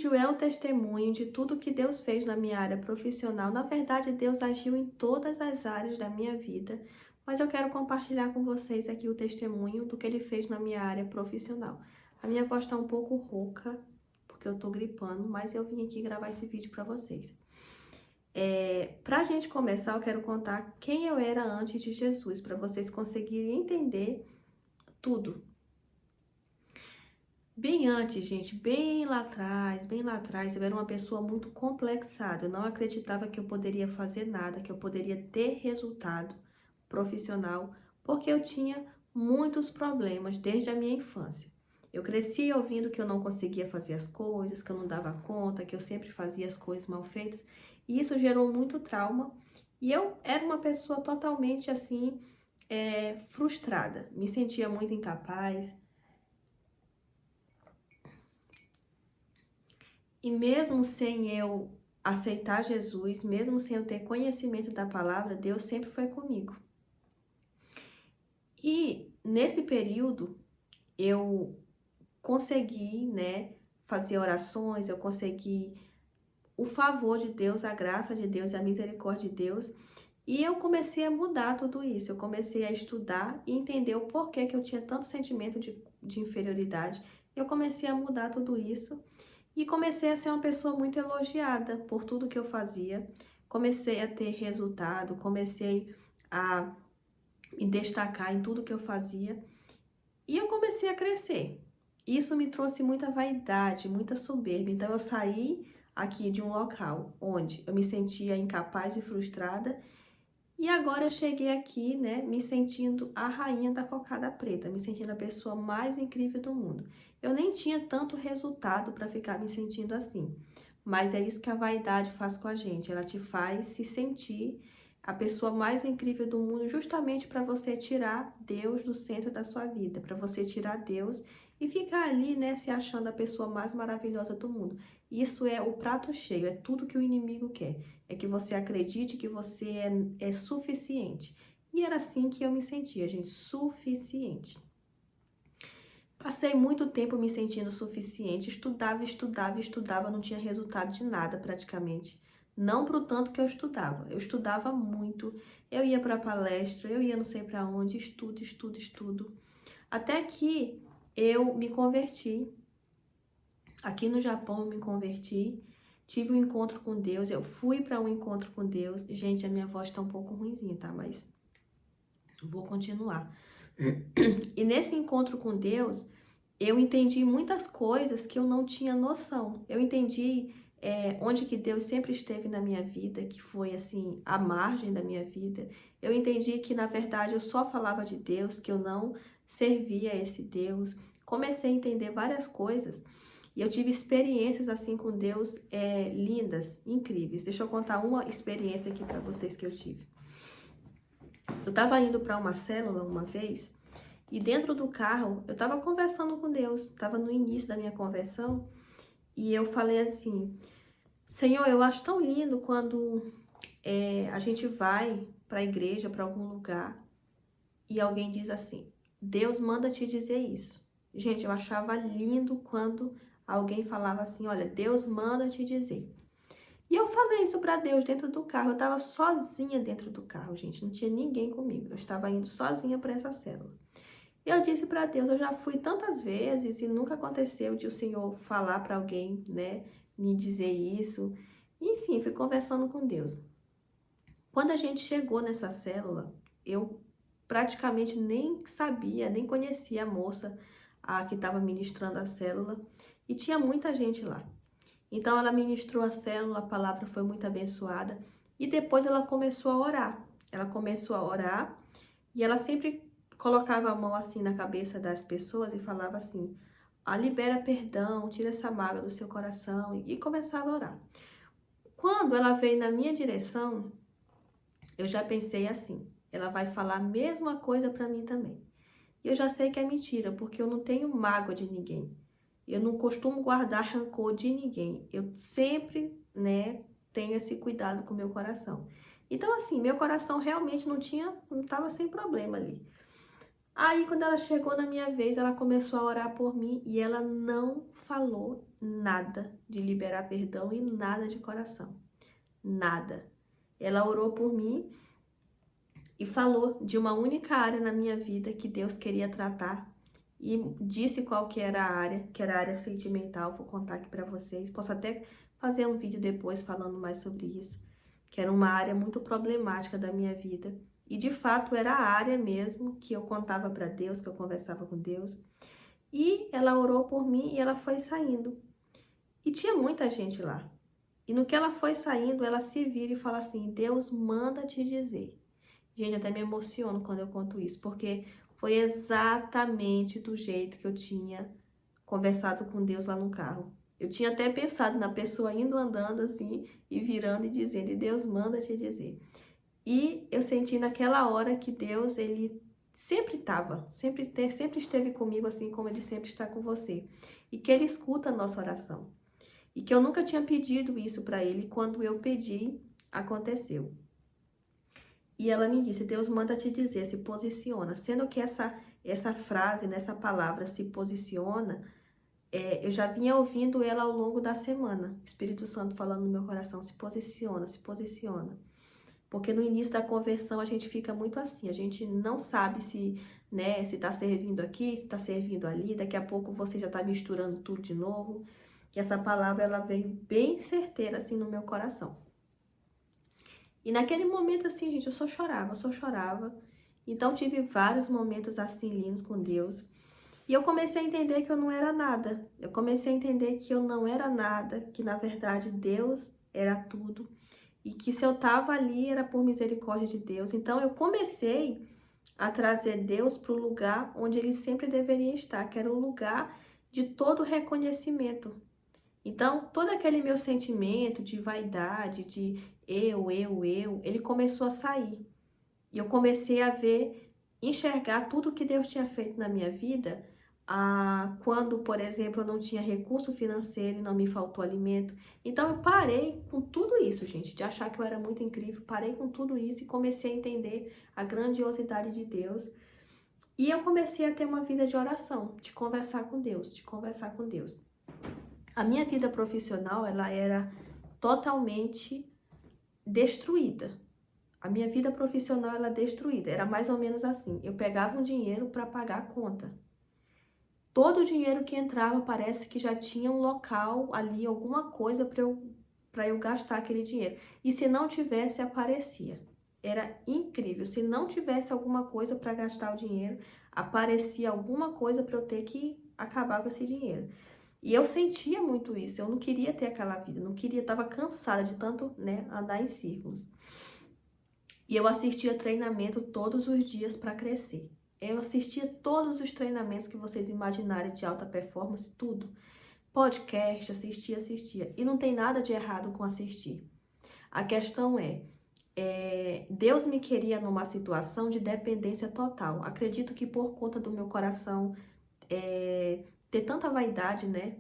vídeo é um testemunho de tudo que Deus fez na minha área profissional. Na verdade, Deus agiu em todas as áreas da minha vida, mas eu quero compartilhar com vocês aqui o testemunho do que Ele fez na minha área profissional. A minha voz está um pouco rouca, porque eu tô gripando, mas eu vim aqui gravar esse vídeo para vocês. Pra gente começar, eu quero contar quem eu era antes de Jesus, para vocês conseguirem entender tudo. Bem antes, gente, bem lá atrás, eu era uma pessoa muito complexada. Eu não acreditava que eu poderia fazer nada, que eu poderia ter resultado profissional, porque eu tinha muitos problemas desde a minha infância. Eu cresci ouvindo que eu não conseguia fazer as coisas, que eu não dava conta, que eu sempre fazia as coisas mal feitas, e isso gerou muito trauma. E eu era uma pessoa totalmente assim, frustrada, me sentia muito incapaz. E mesmo sem eu aceitar Jesus, mesmo sem eu ter conhecimento da palavra, Deus sempre foi comigo. E nesse período eu consegui, fazer orações, eu consegui o favor de Deus, a graça de Deus e a misericórdia de Deus. E eu comecei a mudar tudo isso. Eu comecei a estudar e entender o porquê que eu tinha tanto sentimento de inferioridade. Eu comecei a mudar tudo isso. E comecei a ser uma pessoa muito elogiada por tudo que eu fazia. Comecei a ter resultado, comecei a me destacar em tudo que eu fazia. E eu comecei a crescer. Isso me trouxe muita vaidade, muita soberba. Então eu saí aqui de um local onde eu me sentia incapaz e frustrada. E agora eu cheguei aqui, me sentindo a rainha da cocada preta, me sentindo a pessoa mais incrível do mundo. Eu nem tinha tanto resultado para ficar me sentindo assim, mas é isso que a vaidade faz com a gente, ela te faz se sentir a pessoa mais incrível do mundo, justamente para você tirar Deus do centro da sua vida, para você tirar Deus e ficar ali, se achando a pessoa mais maravilhosa do mundo. Isso é o prato cheio, é tudo que o inimigo quer. É que você acredite que você é suficiente. E era assim que eu me sentia, gente, suficiente. Passei muito tempo me sentindo suficiente, estudava, não tinha resultado de nada praticamente. Não pro tanto que eu estudava muito, eu ia para palestra, eu ia não sei para onde, estudo. Até que eu me converti. Aqui no Japão eu me converti, tive um encontro com Deus, eu fui para um encontro com Deus. Gente, a minha voz tá um pouco ruinzinha, tá? Mas vou continuar. E nesse encontro com Deus, eu entendi muitas coisas que eu não tinha noção. Eu entendi onde que Deus sempre esteve na minha vida, que foi assim, a margem da minha vida. Eu entendi que, na verdade, eu só falava de Deus, que eu não servia a esse Deus. Comecei a entender várias coisas. E eu tive experiências assim com Deus lindas, incríveis. Deixa eu contar uma experiência aqui para vocês que eu tive. Eu estava indo para uma célula uma vez e dentro do carro eu estava conversando com Deus. Estava no início da minha conversão e eu falei assim: Senhor, eu acho tão lindo quando a gente vai para a igreja, para algum lugar e alguém diz assim: Deus manda te dizer isso. Gente, eu achava lindo quando alguém falava assim: olha, Deus manda te dizer. E eu falei isso para Deus dentro do carro. Eu estava sozinha dentro do carro, gente. Não tinha ninguém comigo. Eu estava indo sozinha para essa célula. E eu disse para Deus: eu já fui tantas vezes e nunca aconteceu de o Senhor falar para alguém, me dizer isso. Enfim, fui conversando com Deus. Quando a gente chegou nessa célula, eu praticamente nem sabia, nem conhecia a moça que estava ministrando a célula, e tinha muita gente lá. Então ela ministrou a célula, a palavra foi muito abençoada, e depois ela começou a orar. Ela começou a orar e ela sempre colocava a mão assim na cabeça das pessoas e falava assim: libera perdão, tira essa mágoa do seu coração, e começava a orar. Quando ela veio na minha direção, eu já pensei assim: ela vai falar a mesma coisa para mim também. E eu já sei que é mentira, porque eu não tenho mágoa de ninguém. Eu não costumo guardar rancor de ninguém. Eu sempre, tenho esse cuidado com o meu coração. Então, assim, meu coração realmente não estava sem problema ali. Aí, quando ela chegou na minha vez, ela começou a orar por mim e ela não falou nada de liberar perdão e nada de coração. Nada. Ela orou por mim e falou de uma única área na minha vida que Deus queria tratar e disse qual que era a área, que era a área sentimental. Vou contar aqui para vocês. Posso até fazer um vídeo depois falando mais sobre isso, que era uma área muito problemática da minha vida. E de fato era a área mesmo que eu contava para Deus, que eu conversava com Deus. E ela orou por mim e ela foi saindo. E tinha muita gente lá. E no que ela foi saindo, ela se vira e fala assim: Deus manda te dizer. Gente, até me emociono quando eu conto isso, porque foi exatamente do jeito que eu tinha conversado com Deus lá no carro. Eu tinha até pensado na pessoa indo andando assim e virando e dizendo: e Deus manda te dizer. E eu senti naquela hora que Deus, ele sempre estava, sempre esteve comigo, assim como ele sempre está com você. E que ele escuta a nossa oração. E que eu nunca tinha pedido isso para ele, quando eu pedi, aconteceu. E ela me disse: Deus manda te dizer, se posiciona. Sendo que essa frase, nessa palavra, se posiciona, eu já vinha ouvindo ela ao longo da semana. O Espírito Santo falando no meu coração: se posiciona, se posiciona. Porque no início da conversão a gente fica muito assim, a gente não sabe se, né, se tá servindo aqui, se tá servindo ali, daqui a pouco você já tá misturando tudo de novo. E essa palavra, ela veio bem certeira assim no meu coração. E naquele momento assim, gente, eu só chorava, só chorava. Então tive vários momentos assim lindos com Deus. E eu comecei a entender que eu não era nada. Eu comecei a entender que eu não era nada, que na verdade Deus era tudo. E que se eu estava ali era por misericórdia de Deus. Então eu comecei a trazer Deus para o lugar onde ele sempre deveria estar, que era o lugar de todo reconhecimento. Então, todo aquele meu sentimento de vaidade, de eu, ele começou a sair. E eu comecei a ver, enxergar tudo que Deus tinha feito na minha vida, quando, por exemplo, eu não tinha recurso financeiro e não me faltou alimento. Então, eu parei com tudo isso, gente, de achar que eu era muito incrível, parei com tudo isso e comecei a entender a grandiosidade de Deus. E eu comecei a ter uma vida de oração, de conversar com Deus, de conversar com Deus. A minha vida profissional, ela era totalmente destruída. A minha vida profissional, ela é destruída. Era mais ou menos assim. Eu pegava um dinheiro para pagar a conta. Todo o dinheiro que entrava parece que já tinha um local ali, alguma coisa para eu gastar aquele dinheiro. E se não tivesse, aparecia. Era incrível. Se não tivesse alguma coisa para gastar o dinheiro, aparecia alguma coisa para eu ter que acabar com esse dinheiro. E eu sentia muito isso, eu não queria ter aquela vida, não queria, estava cansada de tanto, né, andar em círculos. E eu assistia treinamento todos os dias para crescer. Eu assistia todos os treinamentos que vocês imaginarem de alta performance, tudo. Podcast, assistia. E não tem nada de errado com assistir. A questão Deus me queria numa situação de dependência total. Acredito que por conta do meu coração ter tanta vaidade, né?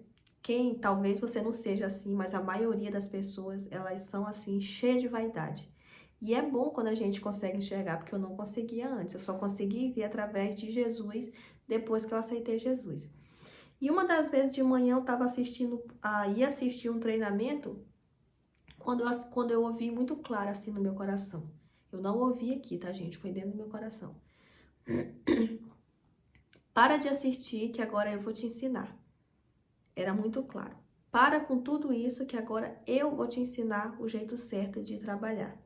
Talvez você não seja assim, mas a maioria das pessoas, elas são assim, cheias de vaidade. E é bom quando a gente consegue enxergar, porque eu não conseguia antes. Eu só consegui ver através de Jesus, depois que eu aceitei Jesus. E uma das vezes de manhã eu estava ia assistir um treinamento, quando eu ouvi muito claro assim no meu coração. Eu não ouvi aqui, tá, gente? Foi dentro do meu coração. Para de assistir, que agora eu vou te ensinar. Era muito claro. Para com tudo isso, que agora eu vou te ensinar o jeito certo de trabalhar.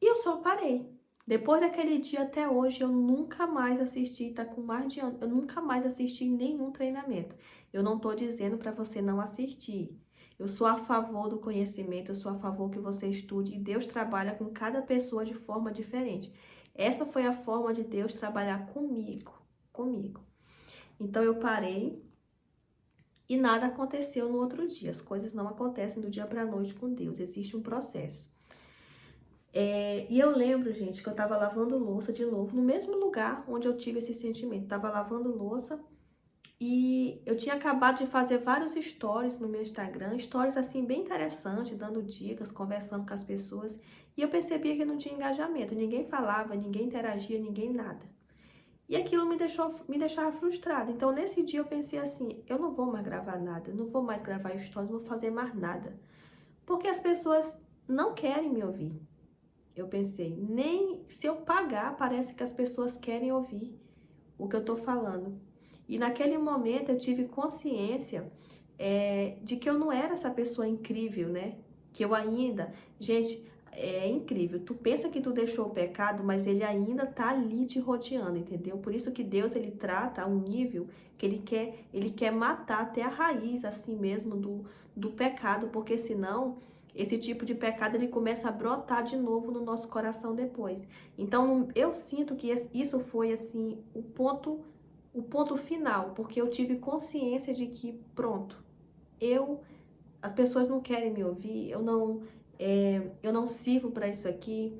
E eu só parei. Depois daquele dia até hoje, eu nunca mais assisti, tá com mais de ano, eu nunca mais assisti nenhum treinamento. Eu não tô dizendo para você não assistir. Eu sou a favor do conhecimento, eu sou a favor que você estude, e Deus trabalha com cada pessoa de forma diferente. Essa foi a forma de Deus trabalhar comigo. Então eu parei e nada aconteceu no outro dia. As coisas não acontecem do dia para a noite com Deus, existe um processo. E eu lembro, gente, que eu tava lavando louça de novo, no mesmo lugar onde eu tive esse sentimento. Tava lavando louça e eu tinha acabado de fazer vários stories no meu Instagram, stories assim bem interessantes, dando dicas, conversando com as pessoas. E eu percebia que não tinha engajamento, ninguém falava, ninguém interagia, ninguém nada. E aquilo me deixava frustrada. Então, nesse dia eu pensei assim, eu não vou mais gravar nada, não vou mais gravar stories, não vou fazer mais nada. Porque as pessoas não querem me ouvir. Eu pensei, nem se eu pagar, parece que as pessoas querem ouvir o que eu tô falando. E naquele momento eu tive consciência de que eu não era essa pessoa incrível, né? Que eu ainda... Gente, é incrível. Tu pensa que tu deixou o pecado, mas ele ainda tá ali te rodeando, entendeu? Por isso que Deus, ele trata a um nível que ele quer matar até a raiz, assim mesmo, do pecado, porque senão esse tipo de pecado ele começa a brotar de novo no nosso coração depois. Então, eu sinto que isso foi, assim, o ponto final, porque eu tive consciência de que, pronto, as pessoas não querem me ouvir, eu não sirvo para isso aqui,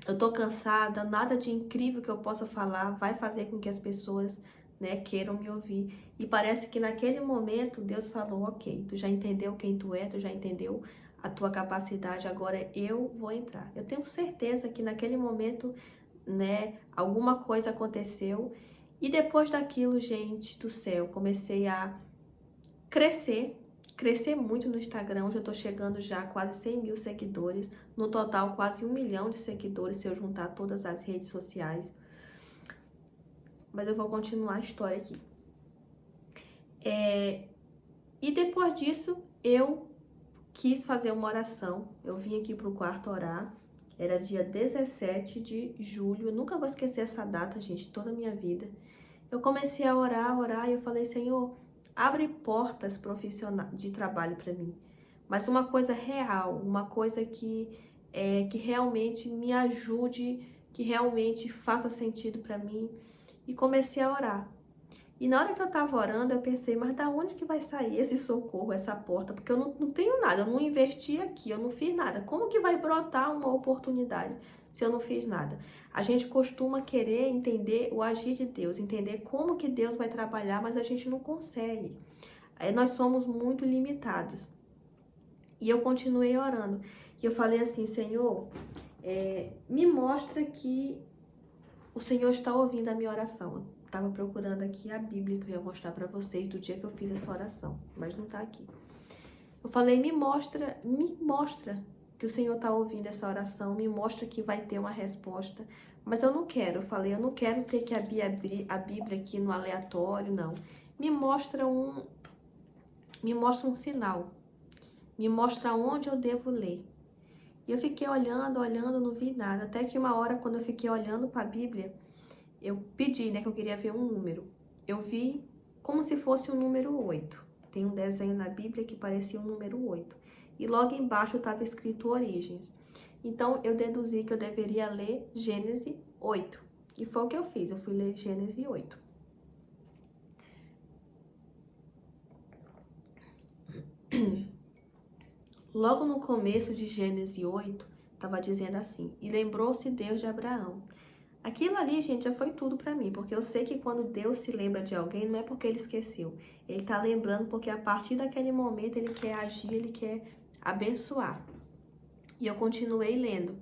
eu tô cansada, nada de incrível que eu possa falar vai fazer com que as pessoas, né, queiram me ouvir. E parece que naquele momento Deus falou, ok, tu já entendeu quem tu é, tu já entendeu a tua capacidade, agora eu vou entrar. Eu tenho certeza que naquele momento, né, alguma coisa aconteceu e depois daquilo, gente do céu, comecei a crescer muito no Instagram. Hoje eu tô chegando já a quase 100 mil seguidores, no total quase 1 milhão de seguidores se eu juntar todas as redes sociais. Mas eu vou continuar a história aqui. E depois disso, eu quis fazer uma oração. Eu vim aqui pro quarto orar. Era dia 17 de julho. Eu nunca vou esquecer essa data, gente, toda a minha vida. Eu comecei a orar, e eu falei, Senhor, abre portas profissionais de trabalho para mim. Mas uma coisa real, uma coisa que realmente me ajude, que realmente faça sentido para mim. E comecei a orar. E na hora que eu tava orando, eu pensei, mas da onde que vai sair esse socorro, essa porta? Porque eu não tenho nada, eu não investi aqui, eu não fiz nada. Como que vai brotar uma oportunidade se eu não fiz nada? A gente costuma querer entender o agir de Deus, entender como que Deus vai trabalhar, mas a gente não consegue. Nós somos muito limitados. E eu continuei orando. E eu falei assim, Senhor, me mostra que o Senhor está ouvindo a minha oração. Eu estava procurando aqui a Bíblia que eu ia mostrar para vocês do dia que eu fiz essa oração, mas não está aqui. Eu falei, me mostra que o Senhor está ouvindo essa oração, me mostra que vai ter uma resposta. Mas eu não quero, eu falei, eu não quero ter que abrir a Bíblia aqui no aleatório, não. Me mostra um sinal. Me mostra onde eu devo ler. E eu fiquei olhando, não vi nada. Até que uma hora, quando eu fiquei olhando para a Bíblia, eu pedi, né, que eu queria ver um número. Eu vi como se fosse o número 8. Tem um desenho na Bíblia que parecia o número 8. E logo embaixo estava escrito Origens. Então, eu deduzi que eu deveria ler Gênesis 8. E foi o que eu fiz. Eu fui ler Gênesis 8. Logo no começo de Gênesis 8, estava dizendo assim, e lembrou-se Deus de Abraão. Aquilo ali, gente, já foi tudo pra mim, porque eu sei que quando Deus se lembra de alguém, não é porque ele esqueceu. Ele tá lembrando porque a partir daquele momento ele quer agir, ele quer abençoar. E eu continuei lendo.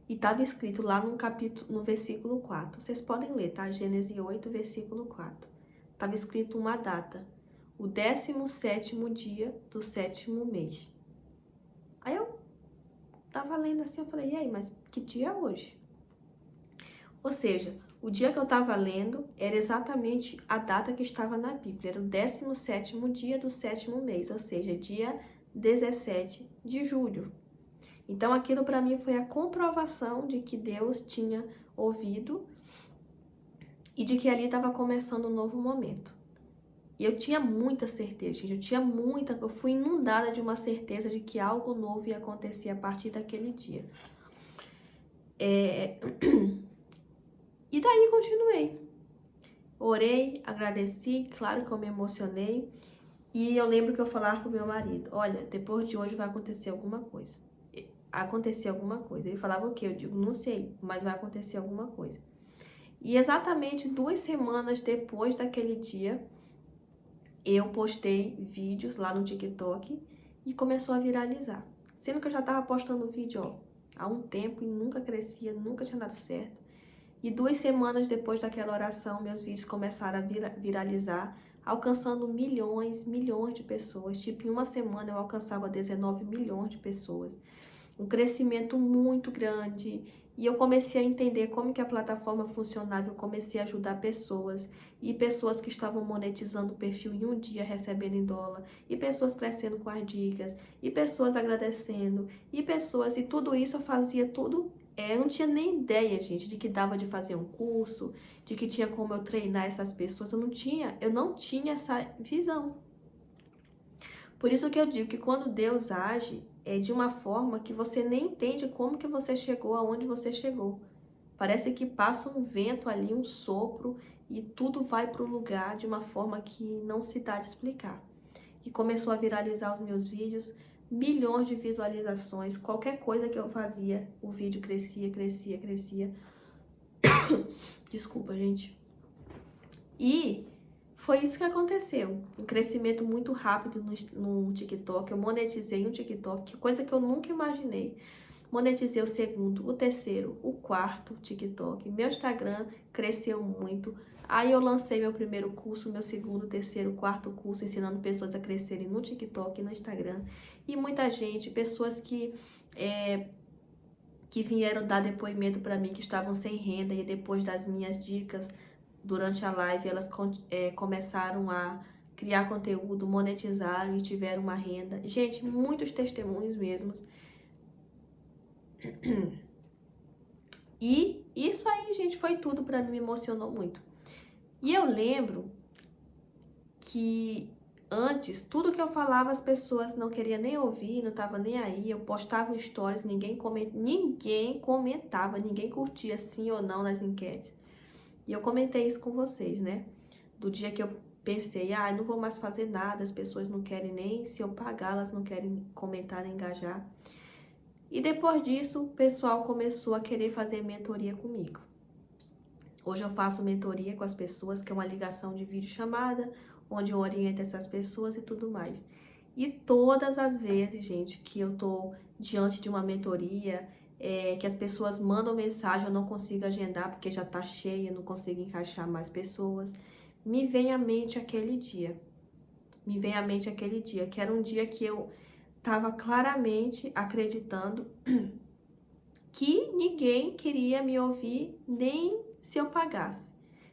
E estava escrito lá no versículo 4. Vocês podem ler, tá? Gênesis 8, versículo 4. Estava escrito uma data. O 17º dia do 7º mês. Aí eu tava lendo assim, eu falei, e aí, mas que dia é hoje? Ou seja, o dia que eu estava lendo era exatamente a data que estava na Bíblia. Era o 17º dia do 7º mês, ou seja, dia 17 de julho. Então, aquilo para mim foi a comprovação de que Deus tinha ouvido e de que ali estava começando um novo momento. E eu tinha muita certeza, gente, eu fui inundada de uma certeza de que algo novo ia acontecer a partir daquele dia. E daí continuei. Orei, agradeci, claro que eu me emocionei. E eu lembro que eu falava pro meu marido, olha, depois de hoje vai acontecer alguma coisa. Acontecer alguma coisa. Ele falava o quê? Eu digo, não sei, mas vai acontecer alguma coisa. E exatamente 2 semanas depois daquele dia, eu postei vídeos lá no TikTok e começou a viralizar. Sendo que eu já tava postando vídeo, ó, há um tempo e nunca crescia, nunca tinha dado certo. E 2 semanas depois daquela oração, meus vídeos começaram a viralizar, alcançando milhões de pessoas. Tipo, em uma semana eu alcançava 19 milhões de pessoas. Um crescimento muito grande. E eu comecei a entender como que a plataforma funcionava, eu comecei a ajudar pessoas. E pessoas que estavam monetizando o perfil em um dia recebendo em dólar. E pessoas crescendo com as dicas. E pessoas agradecendo. E tudo isso eu fazia tudo. Eu não tinha nem ideia, gente, de que dava de fazer um curso, de que tinha como eu treinar essas pessoas. Eu não tinha essa visão. Por isso que eu digo que quando Deus age, é de uma forma que você nem entende como que você chegou aonde você chegou. Parece que passa um vento ali, um sopro, e tudo vai para o lugar de uma forma que não se dá de explicar. E começou a viralizar os meus vídeos, milhões de visualizações, qualquer coisa que eu fazia, o vídeo crescia, crescia, crescia. Desculpa, gente. E foi isso que aconteceu. Um crescimento muito rápido no TikTok. Eu monetizei um TikTok, coisa que eu nunca imaginei. Monetizei o segundo, o terceiro, o quarto TikTok. Meu Instagram cresceu muito. Aí eu lancei meu primeiro curso, meu segundo, terceiro, quarto curso, ensinando pessoas a crescerem no TikTok e no Instagram. E muita gente, pessoas que vieram dar depoimento para mim, que estavam sem renda, e depois das minhas dicas durante a live, elas começaram a criar conteúdo, monetizaram e tiveram uma renda. Gente, muitos testemunhos mesmos. E isso aí, gente, foi tudo pra mim, me emocionou muito. E eu lembro que antes, tudo que eu falava, as pessoas não queriam nem ouvir, não tava nem aí. Eu postava stories, ninguém comentava, ninguém curtia sim ou não nas enquetes. E eu comentei isso com vocês, né? Do dia que eu pensei, não vou mais fazer nada, as pessoas não querem nem, se eu pagar, elas não querem comentar, nem engajar. E depois disso, o pessoal começou a querer fazer mentoria comigo. Hoje eu faço mentoria com as pessoas, que é uma ligação de videochamada, onde eu oriento essas pessoas e tudo mais. E todas as vezes, gente, que eu tô diante de uma mentoria, que as pessoas mandam mensagem, eu não consigo agendar porque já tá cheia, não consigo encaixar mais pessoas, me vem à mente aquele dia. Me vem à mente aquele dia, que era um dia que eu tava claramente acreditando que ninguém queria me ouvir, nem se eu pagasse.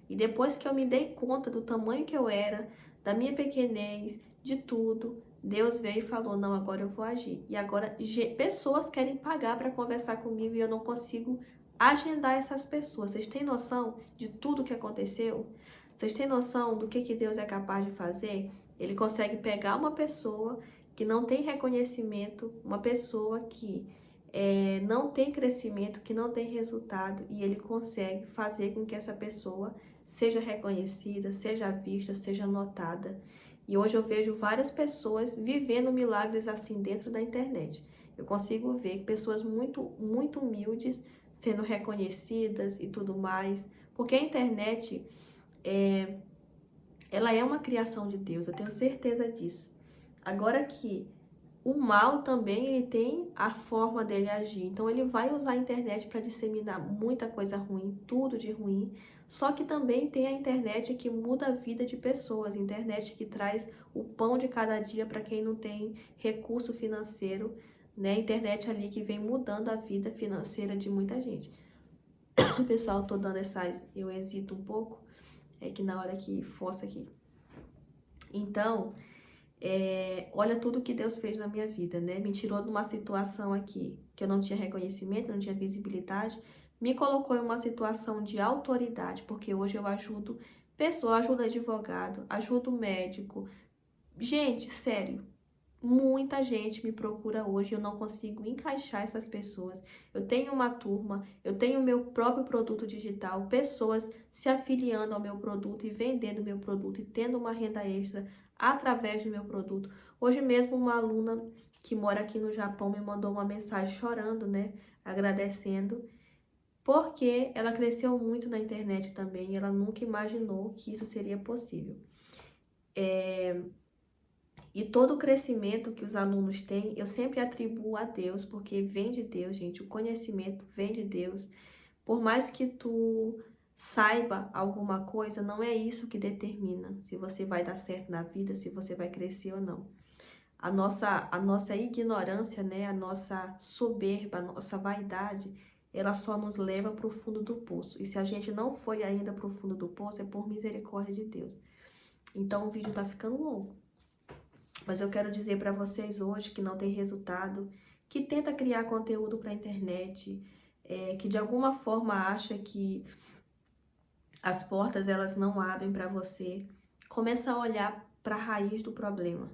E depois que eu me dei conta do tamanho que eu era, da minha pequenez, de tudo, Deus veio e falou, não, agora eu vou agir. E agora pessoas querem pagar para conversar comigo e eu não consigo agendar essas pessoas. Vocês têm noção de tudo que aconteceu? Vocês têm noção do que Deus é capaz de fazer? Ele consegue pegar uma pessoa que não tem reconhecimento, uma pessoa que não tem crescimento, que não tem resultado, e ele consegue fazer com que essa pessoa seja reconhecida, seja vista, seja notada. E hoje eu vejo várias pessoas vivendo milagres assim dentro da internet. Eu consigo ver pessoas muito humildes sendo reconhecidas e tudo mais, porque a internet ela é uma criação de Deus, eu tenho certeza disso. Agora que o mal também, ele tem a forma dele agir. Então, ele vai usar a internet para disseminar muita coisa ruim, tudo de ruim. Só que também tem a internet que muda a vida de pessoas. A internet que traz o pão de cada dia para quem não tem recurso financeiro, né? A internet ali que vem mudando a vida financeira de muita gente. Pessoal, tô dando eu hesito um pouco, é que na hora que força aqui. Então, olha tudo que Deus fez na minha vida, né? Me tirou de uma situação aqui que eu não tinha reconhecimento, não tinha visibilidade, me colocou em uma situação de autoridade, porque hoje eu ajudo pessoas, ajudo advogado, ajudo médico. Gente, sério, muita gente me procura hoje, eu não consigo encaixar essas pessoas. Eu tenho uma turma, eu tenho meu próprio produto digital, pessoas se afiliando ao meu produto e vendendo meu produto e tendo uma renda extra através do meu produto. Hoje mesmo uma aluna que mora aqui no Japão me mandou uma mensagem chorando, né, agradecendo, porque ela cresceu muito na internet também, e ela nunca imaginou que isso seria possível. E todo o crescimento que os alunos têm, eu sempre atribuo a Deus, porque vem de Deus, gente. O conhecimento vem de Deus. Por mais que tu saiba alguma coisa, não é isso que determina se você vai dar certo na vida, se você vai crescer ou não. A nossa ignorância, né, a nossa soberba, a nossa vaidade, ela só nos leva para o fundo do poço. E se a gente não foi ainda para o fundo do poço, é por misericórdia de Deus. Então o vídeo tá ficando longo. Mas eu quero dizer para vocês hoje que não tem resultado, que tenta criar conteúdo para a internet, que de alguma forma acha que as portas elas não abrem para você. Começa a olhar para a raiz do problema.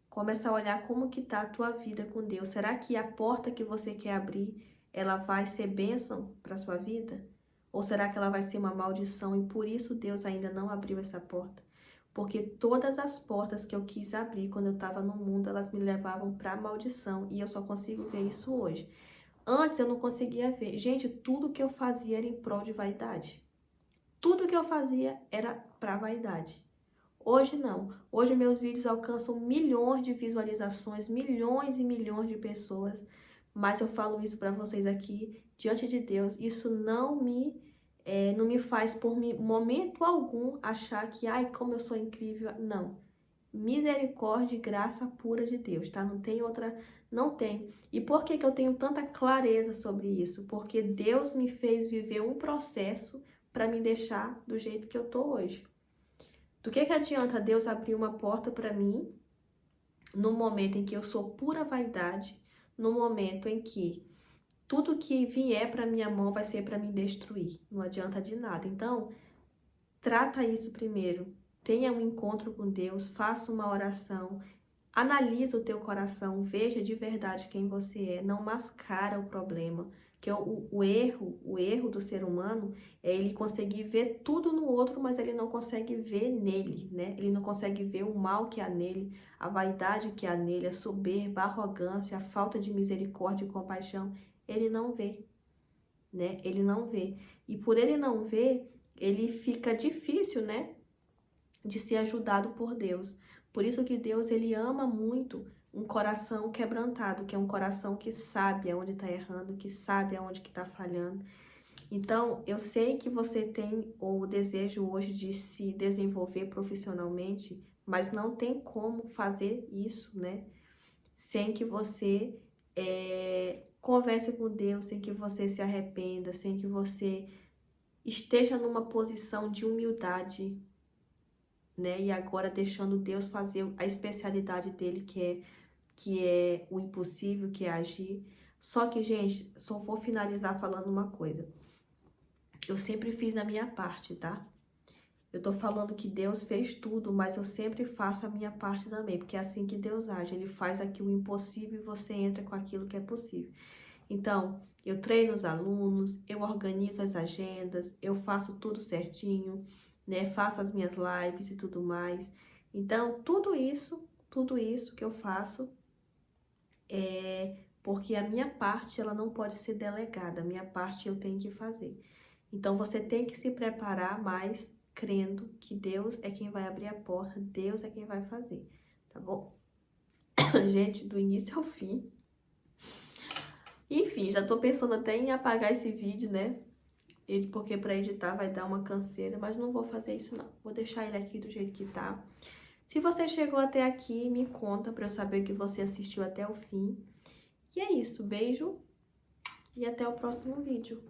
Começa a olhar como que tá a tua vida com Deus. Será que a porta que você quer abrir, ela vai ser bênção para sua vida? Ou será que ela vai ser uma maldição e por isso Deus ainda não abriu essa porta? Porque todas as portas que eu quis abrir quando eu estava no mundo, elas me levavam para maldição e eu só consigo ver isso hoje. Antes eu não conseguia ver. Gente, tudo que eu fazia era em prol de vaidade. Tudo que eu fazia era para vaidade. Hoje não. Hoje meus vídeos alcançam milhões de visualizações, milhões e milhões de pessoas. Mas eu falo isso para vocês aqui, diante de Deus. Isso não me faz, por momento algum, achar que, ai, como eu sou incrível. Não. Misericórdia e graça pura de Deus, tá? Não tem outra, não tem. E por que que eu tenho tanta clareza sobre isso? Porque Deus me fez viver um processo para me deixar do jeito que eu tô hoje. Do que adianta Deus abrir uma porta para mim no momento em que eu sou pura vaidade, no momento em que tudo que vier para minha mão vai ser para me destruir? Não adianta de nada. Então, trata isso primeiro. Tenha um encontro com Deus, faça uma oração, analisa o teu coração, veja de verdade quem você é, não mascara o problema. Que o erro do ser humano é ele conseguir ver tudo no outro, mas ele não consegue ver nele, né? Ele não consegue ver o mal que há nele, a vaidade que há nele, a soberba, a arrogância, a falta de misericórdia e compaixão. Ele não vê, né? Ele não vê. E por ele não ver, ele fica difícil, né, de ser ajudado por Deus. Por isso que Deus, ele ama muito um coração quebrantado, que é um coração que sabe aonde está errando, que sabe aonde que está falhando. Então, eu sei que você tem o desejo hoje de se desenvolver profissionalmente, mas não tem como fazer isso, né, sem que você converse com Deus, sem que você se arrependa, sem que você esteja numa posição de humildade, né? E agora deixando Deus fazer a especialidade dele, que é o impossível, que é agir. Só que, gente, só vou finalizar falando uma coisa. Eu sempre fiz a minha parte, tá? Eu tô falando que Deus fez tudo, mas eu sempre faço a minha parte também, porque é assim que Deus age. Ele faz aqui o impossível e você entra com aquilo que é possível. Então, eu treino os alunos, eu organizo as agendas, eu faço tudo certinho, né? Faço as minhas lives e tudo mais. Então, tudo isso que eu faço é porque a minha parte, ela não pode ser delegada, a minha parte eu tenho que fazer. Então, você tem que se preparar mais crendo que Deus é quem vai abrir a porta, Deus é quem vai fazer, tá bom? Gente, do início ao fim. Enfim, já tô pensando até em apagar esse vídeo, né? Porque para editar vai dar uma canseira, mas não vou fazer isso não. Vou deixar ele aqui do jeito que tá. Se você chegou até aqui, me conta para eu saber que você assistiu até o fim. E é isso, beijo e até o próximo vídeo.